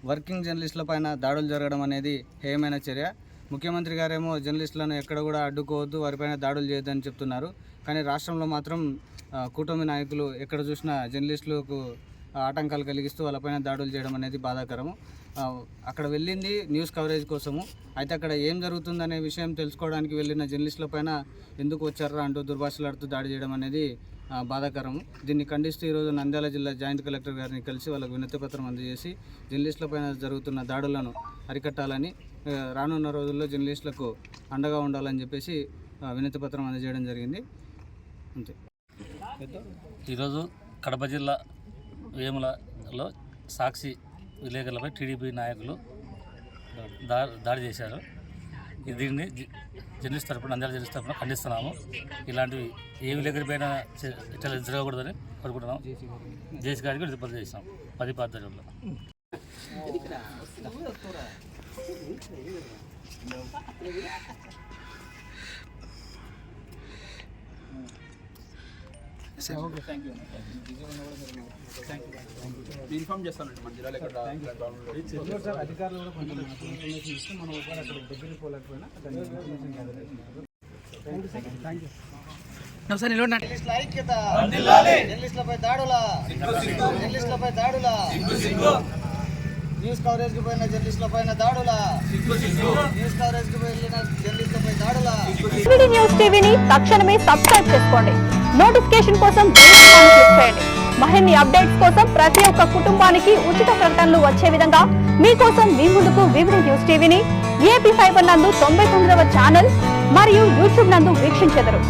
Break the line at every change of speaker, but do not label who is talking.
Working జర్నలిస్టుల పైన దాడులు జరగడం అనేది హేయమైన చర్య. ముఖ్యమంత్రి గారేమో జర్నలిస్టులను ఎక్కడ కూడా అడ్డుకోవద్దు, వారిపైన దాడులు చేయొద్దని చెప్తున్నారు. కానీ రాష్ట్రంలో మాత్రం కూటమి నాయకులు ఎక్కడ చూసినా జర్నలిస్టులకు ఆటంకాలు కలిగిస్తూ వాళ్ళపైన దాడులు చేయడం అనేది బాధాకరము. అక్కడ వెళ్ళింది న్యూస్ కవరేజ్ కోసము, అయితే అక్కడ ఏం జరుగుతుందనే విషయం తెలుసుకోవడానికి వెళ్ళిన జర్నలిస్టుల పైన ఎందుకు వచ్చారా అంటూ దుర్భాషలాడుతూ దాడి చేయడం అనేది బాధాకరము. దీన్ని ఖండిస్తూ ఈరోజు నంద్యాల జిల్లా జాయింట్ కలెక్టర్ గారిని కలిసి వాళ్ళకు వినతిపత్రం అందజేసి జర్నలిస్టులపైన జరుగుతున్న దాడులను అరికట్టాలని, రానున్న రోజుల్లో జర్నలిస్టులకు అండగా ఉండాలని చెప్పేసి వినతిపత్రం అందజేయడం జరిగింది. అంతే.
ఈరోజు కడప జిల్లా వేములలో సాక్షి విలేకరులపై టీడీపీ నాయకులు దాడి చేశారు. దీన్ని జర్నలిస్ట్ తరపున, నంద్యాల జర్నలిస్ట్ తరపున ఖండిస్తున్నాము. ఇలాంటివి ఏ విలేకరిపైన ఇట్లా జరగకూడదని కోరుకుంటున్నాం. జేసీ గారికి రిపోర్ట్ చేస్తాం 10 ఆధ్వర్యంలో.
ఇన్ఫార్మ్ చేస్తానండి మన జిల్లాలో
అధికారులు కూడా కొంచెం ఇన్ఫర్మేషన్ ఇస్తే మనం ఒకవేళ అక్కడ దగ్గరికి పోలేకపోయినా దాన్ని ఇన్ఫర్మేషన్ గ్యాదర్ చేసుకుంటారు. న్యూస్ కవరేజ్ కి పోయిన జర్నలిస్టుల పైన దాడుల, న్యూస్ కవరేజ్ కి వెళ్ళిన జర్నలిస్టుల పై దాడుల.
న్యూస్ టీవీని తక్షణమే సబ్స్క్రైబ్ చేసుకోండి. నోటిఫికేషన్ కోసం బెల్ ఐకాన్ క్లిక్ చేయండి. మరిన్ని అప్డేట్స్ కోసం ప్రతి ఒక్క కుటుంబానికి ఉచిత ప్రకటనలు వచ్చే విధంగా మీకోసం మీ ముందుకు వివిడి న్యూస్ టీవీని ఏపీ ఫైబర్ నందు 99వ ఛానల్ మరియు యూట్యూబ్ నందు వీక్షించెదరు.